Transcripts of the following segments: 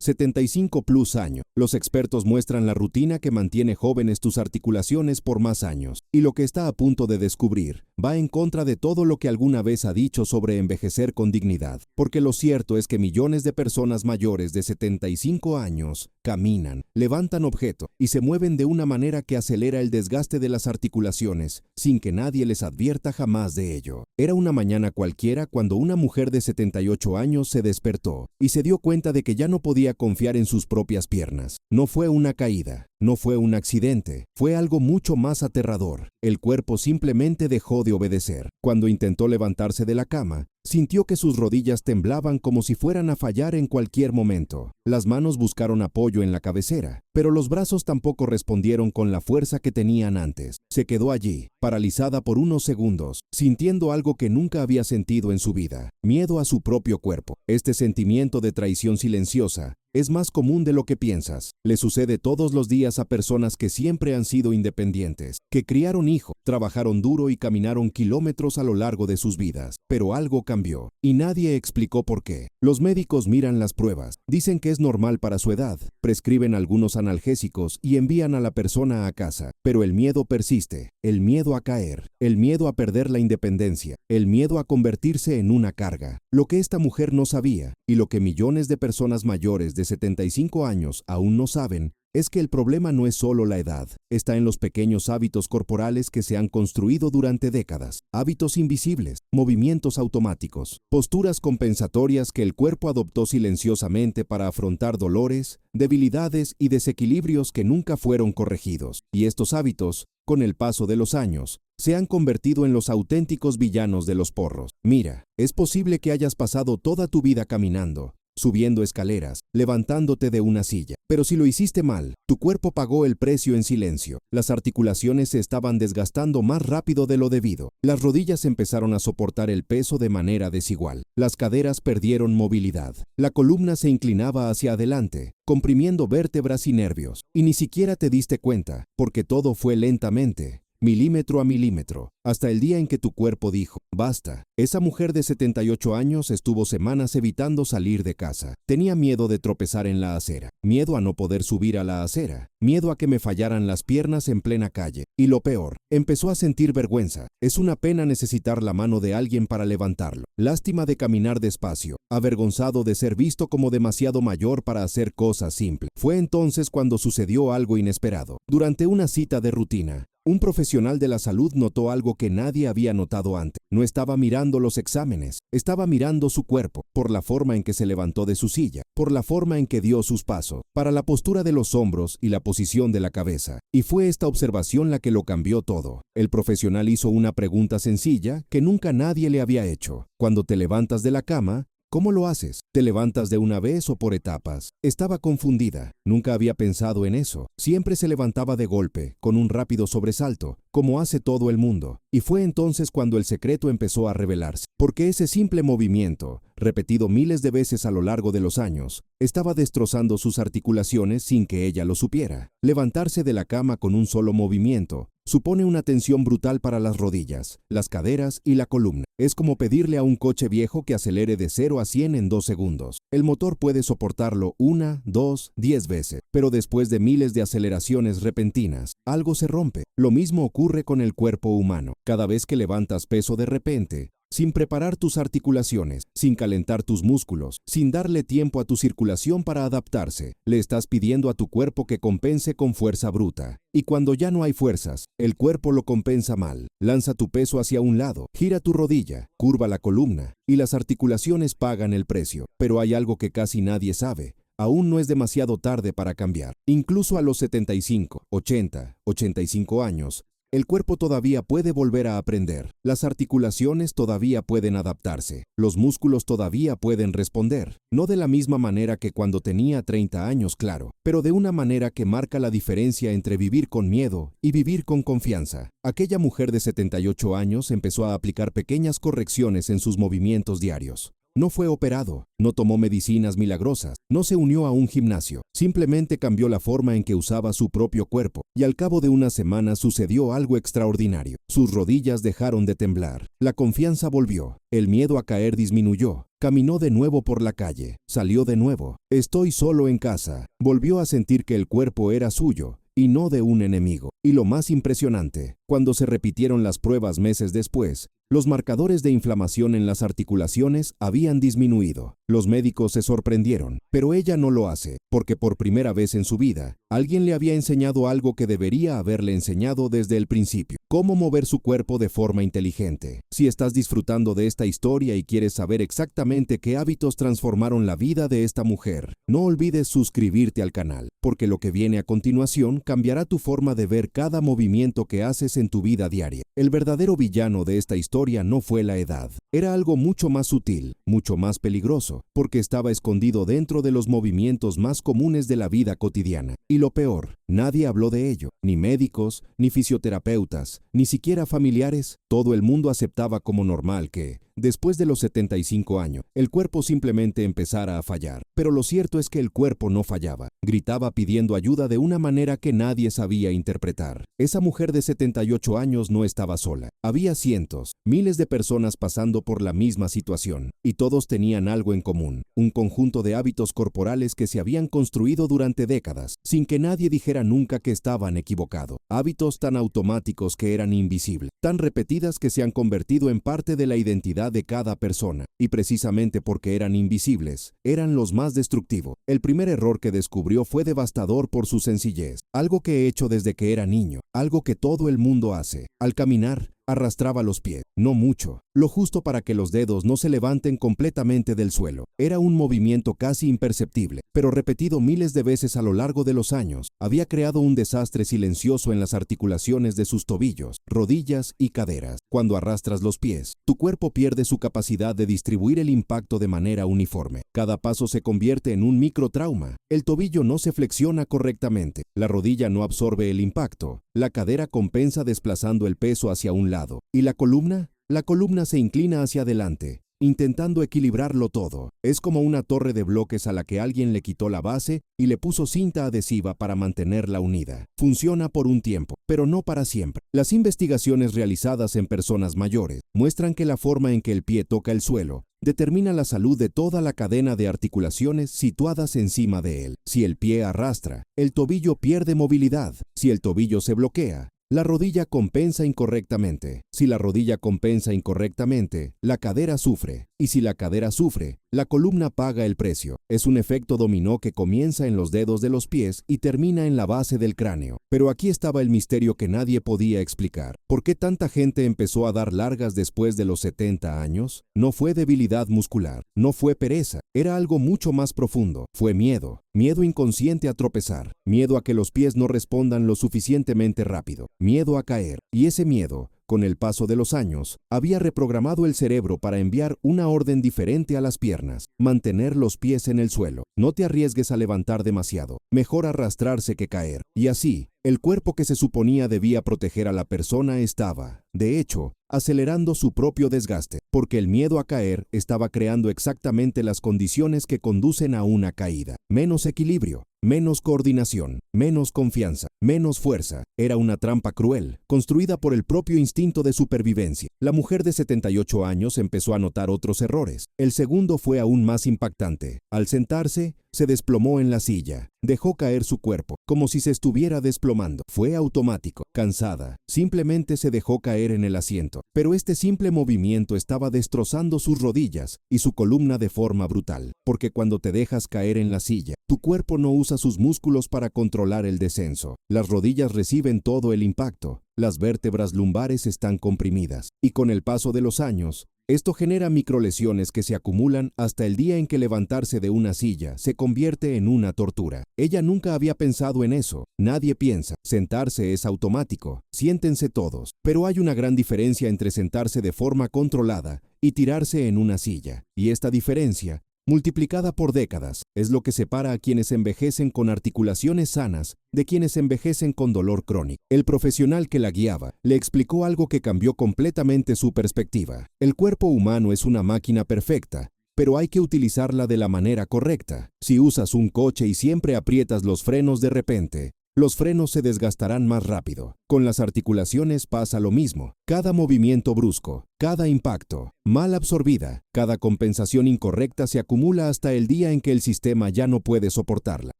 75 plus años. Los expertos muestran la rutina que mantiene jóvenes tus articulaciones por más años. Y lo que está a punto de descubrir va en contra de todo lo que alguna vez ha dicho sobre envejecer con dignidad. Porque lo cierto es que millones de personas mayores de 75 años caminan, levantan objetos y se mueven de una manera que acelera el desgaste de las articulaciones sin que nadie les advierta jamás de ello. Era una mañana cualquiera cuando una mujer de 78 años se despertó y se dio cuenta de que ya no podía confiar en sus propias piernas. No fue una caída, no fue un accidente, fue algo mucho más aterrador. El cuerpo simplemente dejó de obedecer. Cuando intentó levantarse de la cama, sintió que sus rodillas temblaban como si fueran a fallar en cualquier momento. Las manos buscaron apoyo en la cabecera, pero los brazos tampoco respondieron con la fuerza que tenían antes. Se quedó allí, paralizada por unos segundos, sintiendo algo que nunca había sentido en su vida: miedo a su propio cuerpo. Este sentimiento de traición silenciosa es más común de lo que piensas. Le sucede todos los días a personas que siempre han sido independientes, que criaron hijos, trabajaron duro y caminaron kilómetros a lo largo de sus vidas. Pero algo cambió, y nadie explicó por qué. Los médicos miran las pruebas, dicen que es normal para su edad, prescriben algunos analgésicos y envían a la persona a casa. Pero el miedo persiste, el miedo a caer, el miedo a perder la independencia, el miedo a convertirse en una carga. Lo que esta mujer no sabía, y lo que millones de personas mayores de 75 años aún no saben, es que el problema no es solo la edad, está en los pequeños hábitos corporales que se han construido durante décadas, hábitos invisibles, movimientos automáticos, posturas compensatorias que el cuerpo adoptó silenciosamente para afrontar dolores, debilidades y desequilibrios que nunca fueron corregidos. Y estos hábitos, con el paso de los años, se han convertido en los auténticos villanos de los porros. Mira, es posible que hayas pasado toda tu vida caminando, subiendo escaleras, levantándote de una silla. Pero si lo hiciste mal, tu cuerpo pagó el precio en silencio. Las articulaciones se estaban desgastando más rápido de lo debido. Las rodillas empezaron a soportar el peso de manera desigual. Las caderas perdieron movilidad. La columna se inclinaba hacia adelante, comprimiendo vértebras y nervios. Y ni siquiera te diste cuenta, porque todo fue lentamente, milímetro a milímetro, hasta el día en que tu cuerpo dijo: basta. Esa mujer de 78 años estuvo semanas evitando salir de casa. Tenía miedo de tropezar en la acera, miedo a no poder subir a la acera, miedo a que me fallaran las piernas en plena calle. Y lo peor, empezó a sentir vergüenza. Es una pena necesitar la mano de alguien para levantarlo. Lástima de caminar despacio, avergonzado de ser visto como demasiado mayor para hacer cosas simples. Fue entonces cuando sucedió algo inesperado. Durante una cita de rutina, un profesional de la salud notó algo que nadie había notado antes. No estaba mirando los exámenes, estaba mirando su cuerpo, por la forma en que se levantó de su silla, por la forma en que dio sus pasos, para la postura de los hombros y la posición de la cabeza. Y fue esta observación la que lo cambió todo. El profesional hizo una pregunta sencilla que nunca nadie le había hecho. Cuando te levantas de la cama, ¿cómo lo haces? ¿Te levantas de una vez o por etapas? Estaba confundida. Nunca había pensado en eso. Siempre se levantaba de golpe, con un rápido sobresalto, como hace todo el mundo. Y fue entonces cuando el secreto empezó a revelarse. Porque ese simple movimiento, repetido miles de veces a lo largo de los años, estaba destrozando sus articulaciones sin que ella lo supiera. Levantarse de la cama con un solo movimiento supone una tensión brutal para las rodillas, las caderas y la columna. Es como pedirle a un coche viejo que acelere de 0 a 100 en 2 segundos. El motor puede soportarlo 1, 2, 10 veces, pero después de miles de aceleraciones repentinas, algo se rompe. Lo mismo ocurre con el cuerpo humano. Cada vez que levantas peso de repente, sin preparar tus articulaciones, sin calentar tus músculos, sin darle tiempo a tu circulación para adaptarse, le estás pidiendo a tu cuerpo que compense con fuerza bruta. Y cuando ya no hay fuerzas, el cuerpo lo compensa mal. Lanza tu peso hacia un lado, gira tu rodilla, curva la columna, y las articulaciones pagan el precio. Pero hay algo que casi nadie sabe. Aún no es demasiado tarde para cambiar. Incluso a los 75, 80, 85 años, el cuerpo todavía puede volver a aprender, las articulaciones todavía pueden adaptarse, los músculos todavía pueden responder, no de la misma manera que cuando tenía 30 años, claro, pero de una manera que marca la diferencia entre vivir con miedo y vivir con confianza. Aquella mujer de 78 años empezó a aplicar pequeñas correcciones en sus movimientos diarios. No fue operado, no tomó medicinas milagrosas, no se unió a un gimnasio, simplemente cambió la forma en que usaba su propio cuerpo, y al cabo de unas semanas sucedió algo extraordinario. Sus rodillas dejaron de temblar, la confianza volvió, el miedo a caer disminuyó, Caminó de nuevo por la calle. Salió de nuevo. Estoy solo en casa. Volvió a sentir que el cuerpo era suyo y no de un enemigo. Y lo más impresionante, cuando se repitieron las pruebas meses después, los marcadores de inflamación en las articulaciones habían disminuido. Los médicos se sorprendieron, pero ella no lo hace, porque por primera vez en su vida, alguien le había enseñado algo que debería haberle enseñado desde el principio: cómo mover su cuerpo de forma inteligente. Si estás disfrutando de esta historia y quieres saber exactamente qué hábitos transformaron la vida de esta mujer, no olvides suscribirte al canal, porque lo que viene a continuación cambiará tu forma de ver cada movimiento que haces en tu vida diaria. El verdadero villano de esta historia no fue la edad. Era algo mucho más sutil, mucho más peligroso, porque estaba escondido dentro de los movimientos más comunes de la vida cotidiana. Y lo peor, nadie habló de ello, ni médicos, ni fisioterapeutas, ni siquiera familiares. Todo el mundo aceptaba como normal que, después de los 75 años, el cuerpo simplemente empezara a fallar. Pero lo cierto es que el cuerpo no fallaba. Gritaba pidiendo ayuda de una manera que nadie sabía interpretar. Esa mujer de 78 años no estaba sola. Había cientos, miles de personas pasando por la misma situación, y todos tenían algo en común: un conjunto de hábitos corporales que se habían construido durante décadas, sin que nadie dijera nunca que estaban equivocados. Hábitos tan automáticos que eran invisibles, tan repetidas que se han convertido en parte de la identidad de cada persona, y precisamente porque eran invisibles, eran los más destructivos. El primer error que descubrió fue devastador por su sencillez. Algo que he hecho desde que era niño, algo que todo el mundo hace. Al caminar, arrastraba los pies, no mucho, lo justo para que los dedos no se levanten completamente del suelo. Era un movimiento casi imperceptible, pero repetido miles de veces a lo largo de los años, había creado un desastre silencioso en las articulaciones de sus tobillos, rodillas y caderas. Cuando arrastras los pies, tu cuerpo pierde su capacidad de distribuir el impacto de manera uniforme. Cada paso se convierte en un microtrauma. El tobillo no se flexiona correctamente, la rodilla no absorbe el impacto, la cadera compensa desplazando el peso hacia un lado. ¿Y la columna? La columna se inclina hacia adelante, intentando equilibrarlo todo. Es como una torre de bloques a la que alguien le quitó la base y le puso cinta adhesiva para mantenerla unida. Funciona por un tiempo, pero no para siempre. Las investigaciones realizadas en personas mayores muestran que la forma en que el pie toca el suelo determina la salud de toda la cadena de articulaciones situadas encima de él. Si el pie arrastra, el tobillo pierde movilidad. Si el tobillo se bloquea, la rodilla compensa incorrectamente. Si la rodilla compensa incorrectamente, la cadera sufre. Y si la cadera sufre, la columna paga el precio. Es un efecto dominó que comienza en los dedos de los pies y termina en la base del cráneo. Pero aquí estaba el misterio que nadie podía explicar. ¿Por qué tanta gente empezó a dar largas después de los 70 años? No fue debilidad muscular, no fue pereza, era algo mucho más profundo. Fue miedo. Miedo inconsciente a tropezar, miedo a que los pies no respondan lo suficientemente rápido, miedo a caer. Y ese miedo, con el paso de los años, había reprogramado el cerebro para enviar una orden diferente a las piernas: mantener los pies en el suelo. No te arriesgues a levantar demasiado, mejor arrastrarse que caer. Y así, el cuerpo que se suponía debía proteger a la persona estaba, de hecho, acelerando su propio desgaste, porque el miedo a caer estaba creando exactamente las condiciones que conducen a una caída. Menos equilibrio, menos coordinación, menos confianza, menos fuerza. Era una trampa cruel, construida por el propio instinto de supervivencia. La mujer de 78 años empezó a notar otros errores. El segundo fue aún más impactante. Al sentarse, se desplomó en la silla. Dejó caer su cuerpo, como si se estuviera desplomando. Fue automático. Cansada, simplemente se dejó caer en el asiento. Pero este simple movimiento estaba destrozando sus rodillas y su columna de forma brutal. Porque cuando te dejas caer en la silla, tu cuerpo no usa sus músculos para controlar el descenso. Las rodillas reciben todo el impacto. Las vértebras lumbares están comprimidas. Y con el paso de los años, esto genera microlesiones que se acumulan hasta el día en que levantarse de una silla se convierte en una tortura. Ella nunca había pensado en eso. Nadie piensa. Sentarse es automático. Siéntense todos. Pero hay una gran diferencia entre sentarse de forma controlada y tirarse en una silla. Y esta diferencia, multiplicada por décadas, es lo que separa a quienes envejecen con articulaciones sanas de quienes envejecen con dolor crónico. El profesional que la guiaba le explicó algo que cambió completamente su perspectiva. El cuerpo humano es una máquina perfecta, pero hay que utilizarla de la manera correcta. Si usas un coche y siempre aprietas los frenos de repente, Los frenos se desgastarán más rápido. Con las articulaciones pasa lo mismo. Cada movimiento brusco, cada impacto, mal absorbida, cada compensación incorrecta se acumula hasta el día en que el sistema ya no puede soportarla.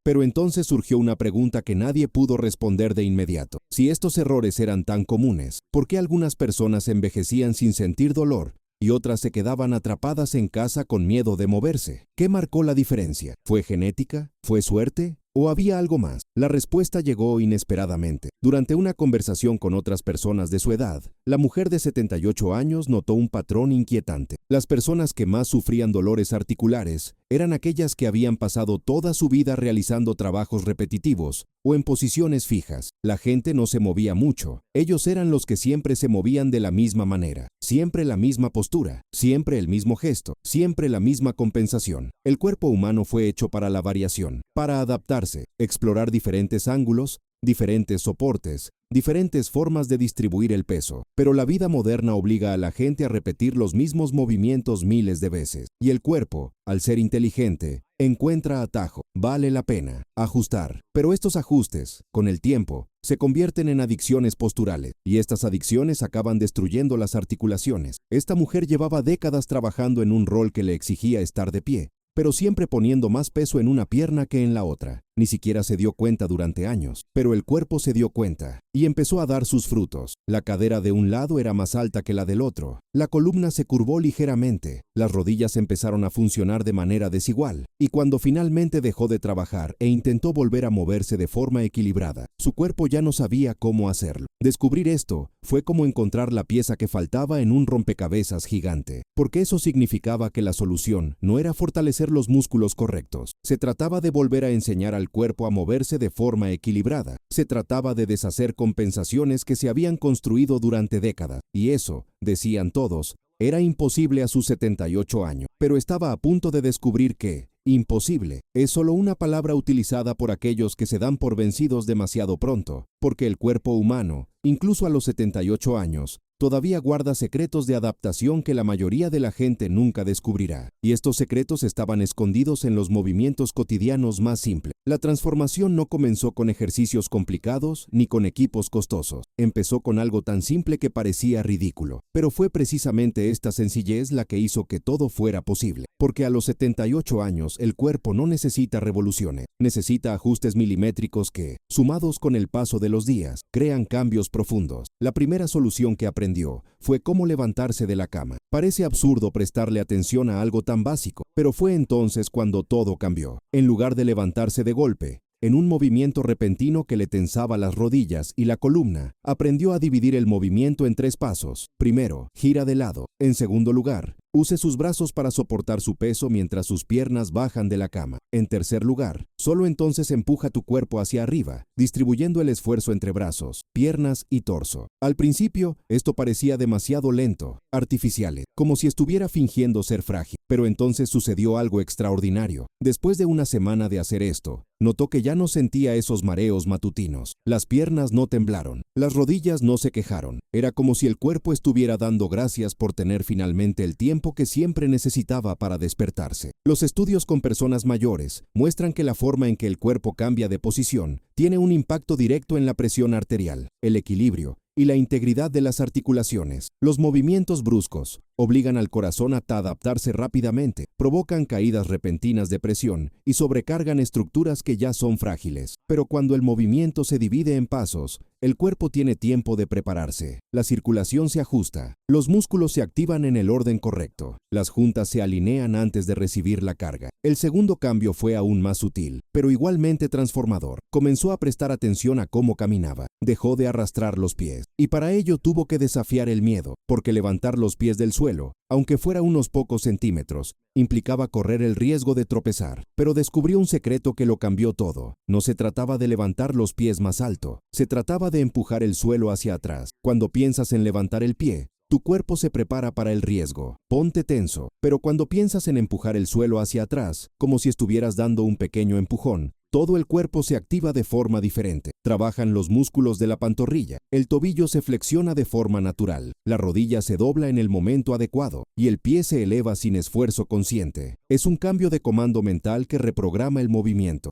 Pero entonces surgió una pregunta que nadie pudo responder de inmediato. Si estos errores eran tan comunes, ¿por qué algunas personas envejecían sin sentir dolor y otras se quedaban atrapadas en casa con miedo de moverse? ¿Qué marcó la diferencia? ¿Fue genética? ¿Fue suerte? ¿O había algo más? La respuesta llegó inesperadamente. Durante una conversación con otras personas de su edad, la mujer de 78 años notó un patrón inquietante. Las personas que más sufrían dolores articulares eran aquellas que habían pasado toda su vida realizando trabajos repetitivos o en posiciones fijas. La gente no se movía mucho. Ellos eran los que siempre se movían de la misma manera, siempre la misma postura, siempre el mismo gesto, siempre la misma compensación. El cuerpo humano fue hecho para la variación, para adaptarse, explorar diferentes ángulos, diferentes soportes, diferentes formas de distribuir el peso. Pero la vida moderna obliga a la gente a repetir los mismos movimientos miles de veces. Y el cuerpo, al ser inteligente, encuentra atajo. Vale la pena ajustar. Pero estos ajustes, con el tiempo, se convierten en adicciones posturales. Y estas adicciones acaban destruyendo las articulaciones. Esta mujer llevaba décadas trabajando en un rol que le exigía estar de pie, pero siempre poniendo más peso en una pierna que en la otra. Ni siquiera se dio cuenta durante años, pero el cuerpo se dio cuenta y empezó a dar sus frutos. La cadera de un lado era más alta que la del otro. La columna se curvó ligeramente. Las rodillas empezaron a funcionar de manera desigual. Y cuando finalmente dejó de trabajar e intentó volver a moverse de forma equilibrada, su cuerpo ya no sabía cómo hacerlo. Descubrir esto fue como encontrar la pieza que faltaba en un rompecabezas gigante, porque eso significaba que la solución no era fortalecer los músculos correctos. Se trataba de volver a enseñar al cuerpo a moverse de forma equilibrada. Se trataba de deshacer compensaciones que se habían construido durante décadas. Y eso, decían todos, era imposible a sus 78 años. Pero estaba a punto de descubrir que imposible es solo una palabra utilizada por aquellos que se dan por vencidos demasiado pronto, porque el cuerpo humano, incluso a los 78 años, todavía guarda secretos de adaptación que la mayoría de la gente nunca descubrirá. Y estos secretos estaban escondidos en los movimientos cotidianos más simples. La transformación no comenzó con ejercicios complicados ni con equipos costosos. Empezó con algo tan simple que parecía ridículo. Pero fue precisamente esta sencillez la que hizo que todo fuera posible. Porque a los 78 años el cuerpo no necesita revoluciones. Necesita ajustes milimétricos que, sumados con el paso de los días, crean cambios profundos. La primera solución que aprendió fue cómo levantarse de la cama. Parece absurdo prestarle atención a algo tan básico, pero fue entonces cuando todo cambió. En lugar de levantarse de golpe, en un movimiento repentino que le tensaba las rodillas y la columna, aprendió a dividir el movimiento en 3 pasos. Primero, gira de lado. En segundo lugar, use sus brazos para soportar su peso mientras sus piernas bajan de la cama. En tercer lugar, solo entonces empuja tu cuerpo hacia arriba, distribuyendo el esfuerzo entre brazos, piernas y torso. Al principio, esto parecía demasiado lento, artificial, como si estuviera fingiendo ser frágil. Pero entonces sucedió algo extraordinario. Después de una semana de hacer esto, notó que ya no sentía esos mareos matutinos. Las piernas no temblaron, las rodillas no se quejaron. Era como si el cuerpo estuviera dando gracias por tener finalmente el tiempo que siempre necesitaba para despertarse. Los estudios con personas mayores muestran que la forma en que el cuerpo cambia de posición tiene un impacto directo en la presión arterial, el equilibrio y la integridad de las articulaciones. Los movimientos bruscos obligan al corazón a adaptarse rápidamente, provocan caídas repentinas de presión y sobrecargan estructuras que ya son frágiles. Pero cuando el movimiento se divide en pasos, el cuerpo tiene tiempo de prepararse. La circulación se ajusta, los músculos se activan en el orden correcto, las juntas se alinean antes de recibir la carga. El segundo cambio fue aún más sutil, pero igualmente transformador. Comenzó a prestar atención a cómo caminaba. Dejó de arrastrar los pies, y para ello tuvo que desafiar el miedo, porque levantar los pies del suelo, aunque fuera unos pocos centímetros, implicaba correr el riesgo de tropezar. Pero descubrió un secreto que lo cambió todo. No se trataba de levantar los pies más alto, se trataba de empujar el suelo hacia atrás. Cuando piensas en levantar el pie, tu cuerpo se prepara para el riesgo. Ponte tenso. Pero cuando piensas en empujar el suelo hacia atrás, como si estuvieras dando un pequeño empujón, todo el cuerpo se activa de forma diferente. Trabajan los músculos de la pantorrilla. El tobillo se flexiona de forma natural. La rodilla se dobla en el momento adecuado y el pie se eleva sin esfuerzo consciente. Es un cambio de comando mental que reprograma el movimiento.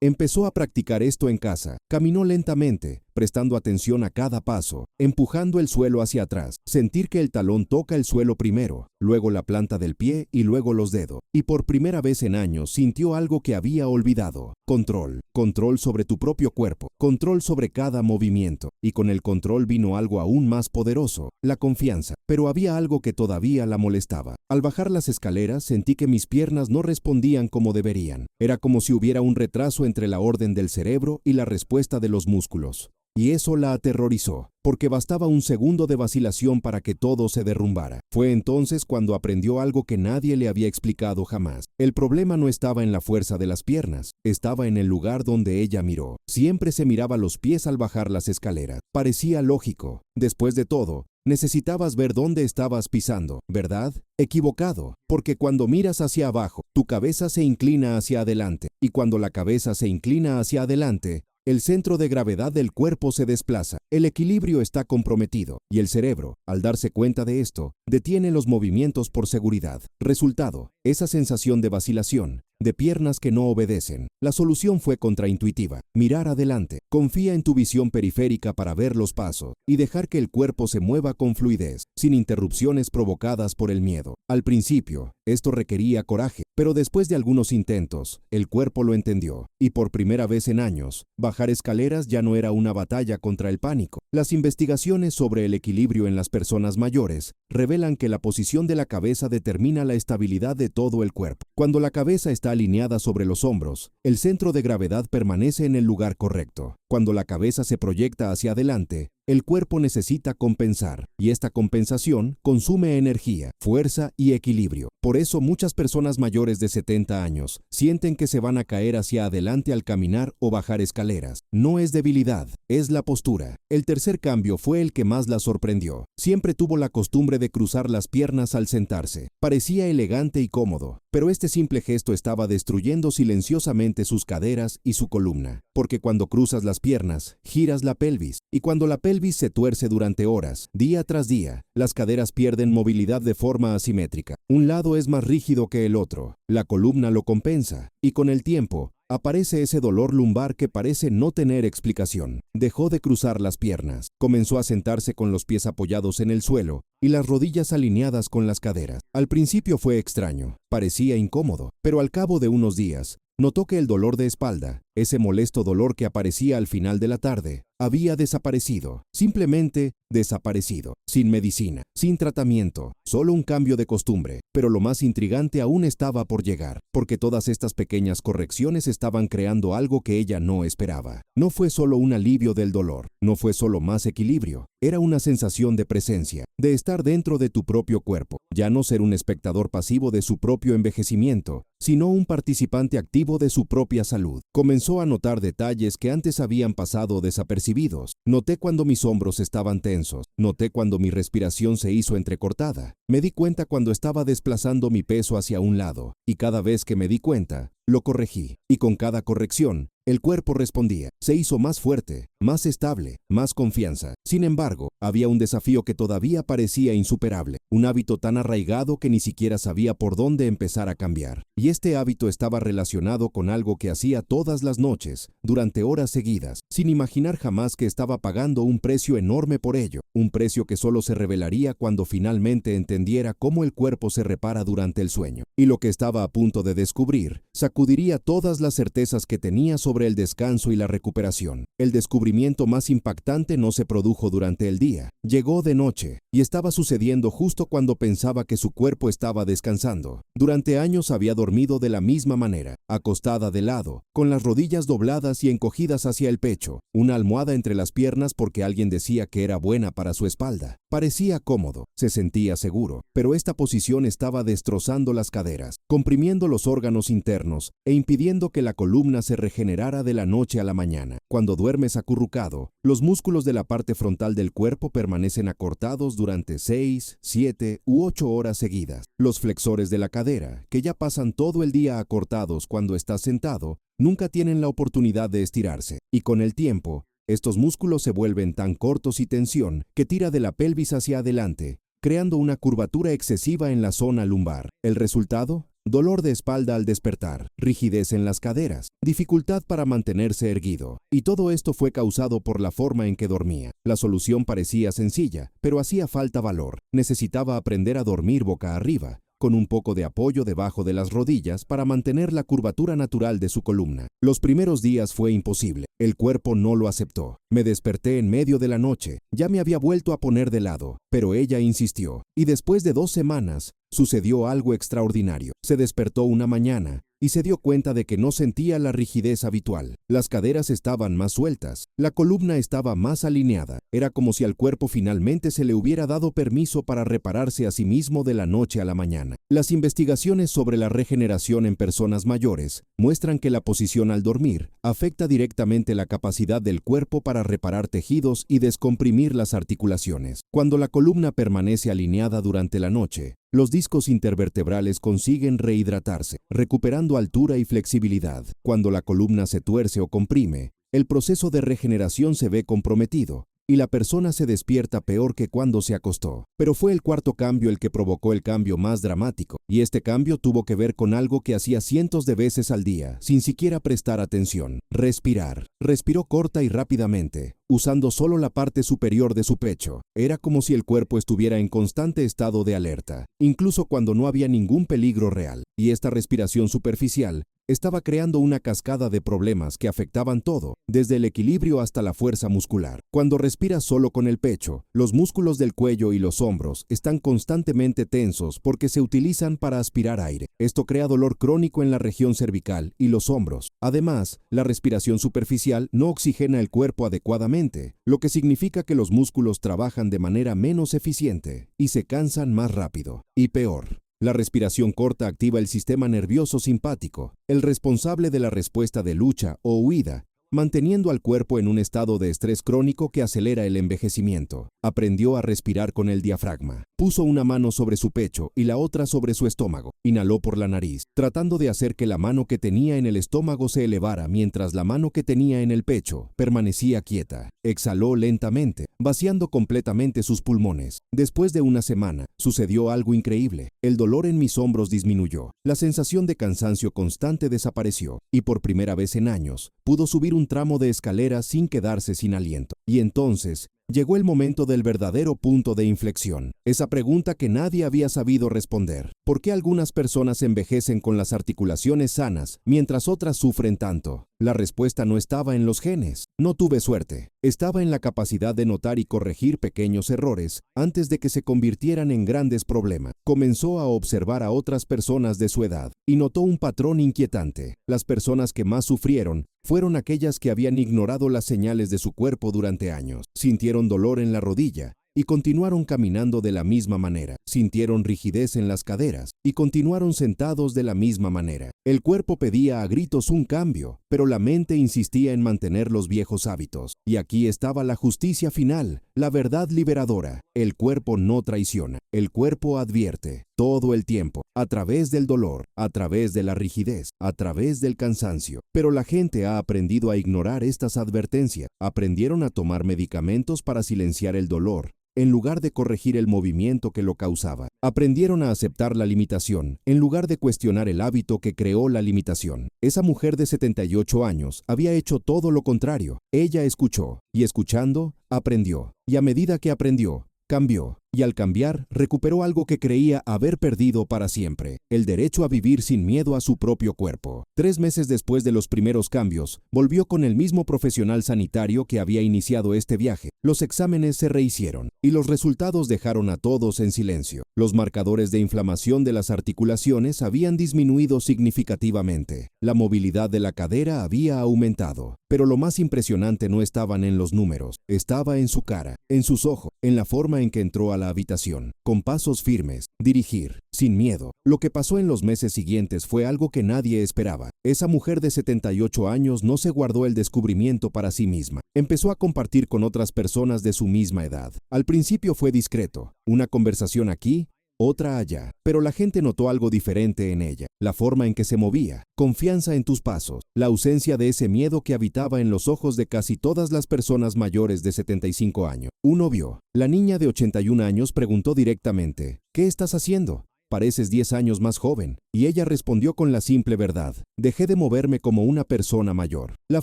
Empezó a practicar esto en casa. Caminó lentamente, prestando atención a cada paso, empujando el suelo hacia atrás, sentir que el talón toca el suelo primero, luego la planta del pie y luego los dedos. Y por primera vez en años sintió algo que había olvidado. Control. Control sobre tu propio cuerpo. Control sobre cada movimiento. Y con el control vino algo aún más poderoso, la confianza. Pero había algo que todavía la molestaba. Al bajar las escaleras sentí que mis piernas no respondían como deberían. Era como si hubiera un retraso entre la orden del cerebro y la respuesta de los músculos. Y eso la aterrorizó, porque bastaba un segundo de vacilación para que todo se derrumbara. Fue entonces cuando aprendió algo que nadie le había explicado jamás. El problema no estaba en la fuerza de las piernas, estaba en el lugar donde ella miró. Siempre se miraba los pies al bajar las escaleras. Parecía lógico. Después de todo, necesitabas ver dónde estabas pisando, ¿verdad? Equivocado, porque cuando miras hacia abajo, tu cabeza se inclina hacia adelante, y cuando la cabeza se inclina hacia adelante, el centro de gravedad del cuerpo se desplaza, el equilibrio está comprometido, y el cerebro, al darse cuenta de esto, detiene los movimientos por seguridad. Resultado, esa sensación de vacilación, de piernas que no obedecen. La solución fue contraintuitiva. Mirar adelante. Confía en tu visión periférica para ver los pasos y dejar que el cuerpo se mueva con fluidez, sin interrupciones provocadas por el miedo. Al principio, esto requería coraje, pero después de algunos intentos, el cuerpo lo entendió. Y por primera vez en años, bajar escaleras ya no era una batalla contra el pánico. Las investigaciones sobre el equilibrio en las personas mayores revelan que la posición de la cabeza determina la estabilidad de todo el cuerpo. Cuando la cabeza está alineada sobre los hombros, el centro de gravedad permanece en el lugar correcto. Cuando la cabeza se proyecta hacia adelante, el cuerpo necesita compensar, y esta compensación consume energía, fuerza y equilibrio. Por eso muchas personas mayores de 70 años sienten que se van a caer hacia adelante al caminar o bajar escaleras. No es debilidad, es la postura. El tercer cambio fue el que más la sorprendió. Siempre tuvo la costumbre de cruzar las piernas al sentarse. Parecía elegante y cómodo, pero este simple gesto estaba destruyendo silenciosamente sus caderas y su columna. Porque cuando cruzas las piernas, giras la pelvis, y cuando la pelvis se tuerce durante horas, día tras día, las caderas pierden movilidad de forma asimétrica. Un lado es más rígido que el otro, la columna lo compensa, y con el tiempo, aparece ese dolor lumbar que parece no tener explicación. Dejó de cruzar las piernas, comenzó a sentarse con los pies apoyados en el suelo y las rodillas alineadas con las caderas. Al principio fue extraño, parecía incómodo, pero al cabo de unos días, notó que el dolor de espalda, ese molesto dolor que aparecía al final de la tarde, había desaparecido, simplemente desaparecido, sin medicina, sin tratamiento, solo un cambio de costumbre. Pero lo más intrigante aún estaba por llegar, porque todas estas pequeñas correcciones estaban creando algo que ella no esperaba. No fue solo un alivio del dolor, no fue solo más equilibrio, era una sensación de presencia, de estar dentro de tu propio cuerpo, ya no ser un espectador pasivo de su propio envejecimiento, sino un participante activo de su propia salud. Comenzó a notar detalles que antes habían pasado desapercibidos. Noté cuando mis hombros estaban tensos. Noté cuando mi respiración se hizo entrecortada. Me di cuenta cuando estaba desplazando mi peso hacia un lado. Y cada vez que me di cuenta, lo corregí. Y con cada corrección, el cuerpo respondía. Se hizo más fuerte, más estable, más confianza. Sin embargo, había un desafío que todavía parecía insuperable. Un hábito tan arraigado que ni siquiera sabía por dónde empezar a cambiar. Y este hábito estaba relacionado con algo que hacía todas las noches, durante horas seguidas, sin imaginar jamás que estaba pagando un precio enorme por ello. Un precio que solo se revelaría cuando finalmente entendiera cómo el cuerpo se repara durante el sueño. Y lo que estaba a punto de descubrir, sacudiría todas las certezas que tenía sobre el descanso y la recuperación. El descubrimiento más impactante no se produjo durante el día. Llegó de noche, y estaba sucediendo justo cuando pensaba que su cuerpo estaba descansando. Durante años había dormido de la misma manera, acostada de lado, con las rodillas dobladas y encogidas hacia el pecho, una almohada entre las piernas porque alguien decía que era buena para su espalda. Parecía cómodo, se sentía seguro, pero esta posición estaba destrozando las caderas, comprimiendo los órganos internos e impidiendo que la columna se regenerara de la noche a la mañana. Cuando duermes acurrucado, los músculos de la parte frontal del cuerpo permanecen acortados durante 6, 7 u 8 horas seguidas. Los flexores de la cadera, que ya pasan todo el día acortados cuando estás sentado, nunca tienen la oportunidad de estirarse, y con el tiempo, Estos músculos se vuelven tan cortos y tensión que tira de la pelvis hacia adelante, creando una curvatura excesiva en la zona lumbar. ¿El resultado? Dolor de espalda al despertar, rigidez en las caderas, dificultad para mantenerse erguido. Y todo esto fue causado por la forma en que dormía. La solución parecía sencilla, pero hacía falta valor. Necesitaba aprender a dormir boca arriba, con un poco de apoyo debajo de las rodillas para mantener la curvatura natural de su columna. Los primeros días fue imposible. El cuerpo no lo aceptó. Me desperté en medio de la noche. Ya me había vuelto a poner de lado, pero ella insistió. Y después de 2 semanas, sucedió algo extraordinario. Se despertó una mañana y se dio cuenta de que no sentía la rigidez habitual. Las caderas estaban más sueltas, la columna estaba más alineada. Era como si al cuerpo finalmente se le hubiera dado permiso para repararse a sí mismo de la noche a la mañana. Las investigaciones sobre la regeneración en personas mayores muestran que la posición al dormir afecta directamente la capacidad del cuerpo para reparar tejidos y descomprimir las articulaciones. Cuando la columna permanece alineada durante la noche, los discos intervertebrales consiguen rehidratarse, recuperando altura y flexibilidad. Cuando la columna se tuerce o comprime, el proceso de regeneración se ve comprometido y la persona se despierta peor que cuando se acostó. Pero fue el cuarto cambio el que provocó el cambio más dramático, y este cambio tuvo que ver con algo que hacía cientos de veces al día, sin siquiera prestar atención: respirar. Respiró corta y rápidamente, usando solo la parte superior de su pecho. Era como si el cuerpo estuviera en constante estado de alerta, incluso cuando no había ningún peligro real. Y esta respiración superficial estaba creando una cascada de problemas que afectaban todo, desde el equilibrio hasta la fuerza muscular. Cuando respiras solo con el pecho, los músculos del cuello y los hombros están constantemente tensos porque se utilizan para aspirar aire. Esto crea dolor crónico en la región cervical y los hombros. Además, la respiración superficial no oxigena el cuerpo adecuadamente, lo que significa que los músculos trabajan de manera menos eficiente y se cansan más rápido. Y peor, la respiración corta activa el sistema nervioso simpático, el responsable de la respuesta de lucha o huida, manteniendo al cuerpo en un estado de estrés crónico que acelera el envejecimiento. Aprendió a respirar con el diafragma. Puso una mano sobre su pecho y la otra sobre su estómago. Inhaló por la nariz, tratando de hacer que la mano que tenía en el estómago se elevara mientras la mano que tenía en el pecho permanecía quieta. Exhaló lentamente, vaciando completamente sus pulmones. Después de una semana, sucedió algo increíble. El dolor en mis hombros disminuyó. La sensación de cansancio constante desapareció y por primera vez en años pudo subir un tramo de escalera sin quedarse sin aliento. Y entonces llegó el momento del verdadero punto de inflexión. Esa pregunta que nadie había sabido responder. ¿Por qué algunas personas envejecen con las articulaciones sanas mientras otras sufren tanto? La respuesta no estaba en los genes. No tuve suerte. Estaba en la capacidad de notar y corregir pequeños errores antes de que se convirtieran en grandes problemas. Comenzó a observar a otras personas de su edad y notó un patrón inquietante. Las personas que más sufrieron fueron aquellas que habían ignorado las señales de su cuerpo durante años. Sintieron dolor en la rodilla y continuaron caminando de la misma manera. Sintieron rigidez en las caderas y continuaron sentados de la misma manera. El cuerpo pedía a gritos un cambio, pero la mente insistía en mantener los viejos hábitos. Y aquí estaba la justicia final, la verdad liberadora. El cuerpo no traiciona, el cuerpo advierte todo el tiempo, a través del dolor, a través de la rigidez, a través del cansancio. Pero la gente ha aprendido a ignorar estas advertencias. Aprendieron a tomar medicamentos para silenciar el dolor, en lugar de corregir el movimiento que lo causaba. Aprendieron a aceptar la limitación, en lugar de cuestionar el hábito que creó la limitación. Esa mujer de 78 años había hecho todo lo contrario. Ella escuchó, y escuchando, aprendió. Y a medida que aprendió, cambió. Y al cambiar, recuperó algo que creía haber perdido para siempre: el derecho a vivir sin miedo a su propio cuerpo. 3 meses después de los primeros cambios, volvió con el mismo profesional sanitario que había iniciado este viaje. Los exámenes se rehicieron, y los resultados dejaron a todos en silencio. Los marcadores de inflamación de las articulaciones habían disminuido significativamente. La movilidad de la cadera había aumentado. Pero lo más impresionante no estaban en los números, estaba en su cara, en sus ojos, en la forma en que entró a la habitación, con pasos firmes, dirigir, sin miedo. Lo que pasó en los meses siguientes fue algo que nadie esperaba. Esa mujer de 78 años no se guardó el descubrimiento para sí misma. Empezó a compartir con otras personas de su misma edad. Al principio fue discreto, una conversación aquí otra allá. Pero la gente notó algo diferente en ella, la forma en que se movía, confianza en tus pasos, la ausencia de ese miedo que habitaba en los ojos de casi todas las personas mayores de 75 años. Uno vio. La niña de 81 años preguntó directamente, ¿qué estás haciendo? Pareces 10 años más joven. Y ella respondió con la simple verdad, dejé de moverme como una persona mayor. La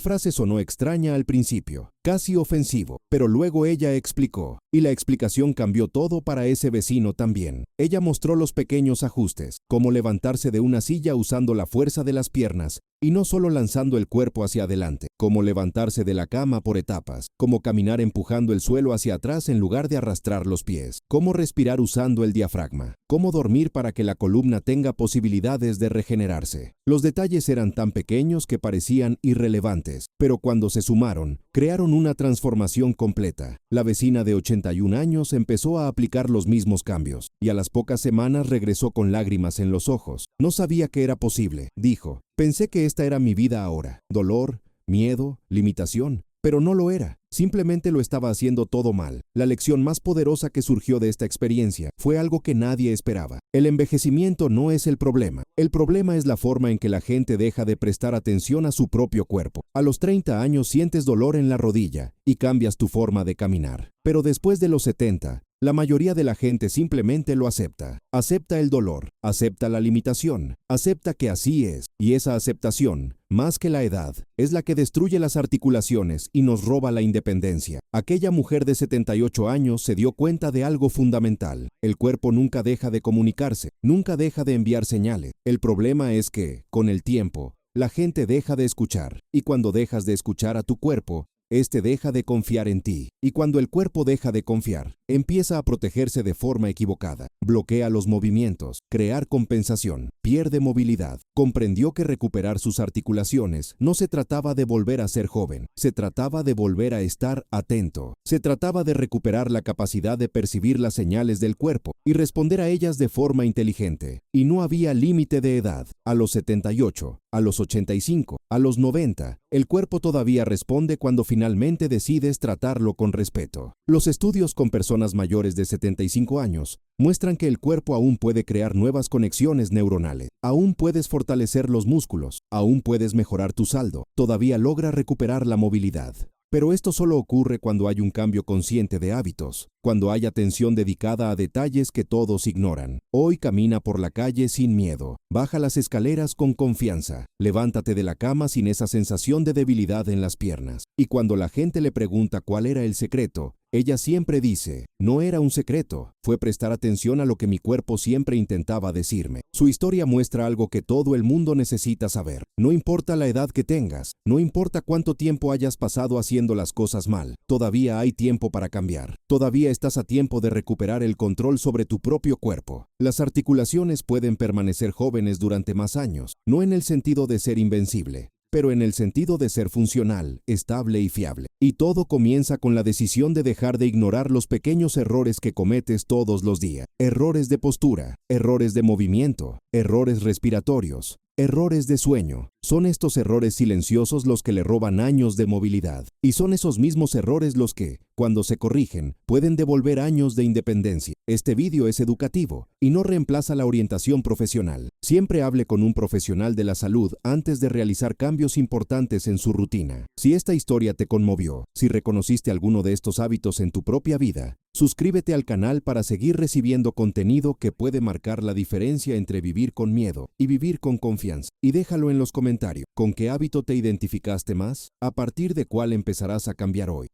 frase sonó extraña al principio, casi ofensivo, pero luego ella explicó, y la explicación cambió todo para ese vecino también. Ella mostró los pequeños ajustes, como levantarse de una silla usando la fuerza de las piernas, y no solo lanzando el cuerpo hacia adelante, como levantarse de la cama por etapas, como caminar empujando el suelo hacia atrás en lugar de arrastrar los pies, cómo respirar usando el diafragma, cómo dormir para que la columna tenga posibilidades de regenerarse. Los detalles eran tan pequeños que parecían irrelevantes, pero cuando se sumaron, crearon una transformación completa. La vecina de 81 años empezó a aplicar los mismos cambios, y a las pocas semanas regresó con lágrimas en los ojos. No sabía que era posible, dijo. Pensé que esta era mi vida ahora. Dolor, miedo, limitación. Pero no lo era. Simplemente lo estaba haciendo todo mal. La lección más poderosa que surgió de esta experiencia fue algo que nadie esperaba. El envejecimiento no es el problema. El problema es la forma en que la gente deja de prestar atención a su propio cuerpo. A los 30 años sientes dolor en la rodilla y cambias tu forma de caminar. Pero después de los 70, la mayoría de la gente simplemente lo acepta. Acepta el dolor, acepta la limitación, acepta que así es. Y esa aceptación, más que la edad, es la que destruye las articulaciones y nos roba la independencia. Aquella mujer de 78 años se dio cuenta de algo fundamental. El cuerpo nunca deja de comunicarse, nunca deja de enviar señales. El problema es que, con el tiempo, la gente deja de escuchar. Y cuando dejas de escuchar a tu cuerpo, este deja de confiar en ti, y cuando el cuerpo deja de confiar, empieza a protegerse de forma equivocada, bloquea los movimientos, crear compensación, pierde movilidad. Comprendió que recuperar sus articulaciones no se trataba de volver a ser joven, se trataba de volver a estar atento, se trataba de recuperar la capacidad de percibir las señales del cuerpo y responder a ellas de forma inteligente. Y no había límite de edad. A los 78, a los 85, a los 90, el cuerpo todavía responde cuando finalmente decides tratarlo con respeto. Los estudios con personas mayores de 75 años muestran que el cuerpo aún puede crear nuevas conexiones neuronales, aún puedes fortalecer los músculos, aún puedes mejorar tu saldo, todavía logra recuperar la movilidad. Pero esto solo ocurre cuando hay un cambio consciente de hábitos, cuando hay atención dedicada a detalles que todos ignoran. Hoy camina por la calle sin miedo, baja las escaleras con confianza, levántate de la cama sin esa sensación de debilidad en las piernas. Y cuando la gente le pregunta cuál era el secreto, ella siempre dice, no era un secreto, fue prestar atención a lo que mi cuerpo siempre intentaba decirme. Su historia muestra algo que todo el mundo necesita saber. No importa la edad que tengas, no importa cuánto tiempo hayas pasado haciendo las cosas mal, todavía hay tiempo para cambiar. Todavía estás a tiempo de recuperar el control sobre tu propio cuerpo. Las articulaciones pueden permanecer jóvenes durante más años, no en el sentido de ser invencible, pero en el sentido de ser funcional, estable y fiable. Y todo comienza con la decisión de dejar de ignorar los pequeños errores que cometes todos los días. Errores de postura, errores de movimiento, errores respiratorios, errores de sueño. Son estos errores silenciosos los que le roban años de movilidad. Y son esos mismos errores los que, cuando se corrigen, pueden devolver años de independencia. Este vídeo es educativo y no reemplaza la orientación profesional. Siempre hable con un profesional de la salud antes de realizar cambios importantes en su rutina. Si esta historia te conmovió, si reconociste alguno de estos hábitos en tu propia vida, suscríbete al canal para seguir recibiendo contenido que puede marcar la diferencia entre vivir con miedo y vivir con confianza. Y déjalo en los comentarios. ¿Con qué hábito te identificaste más? ¿A partir de cuál empezarás a cambiar hoy?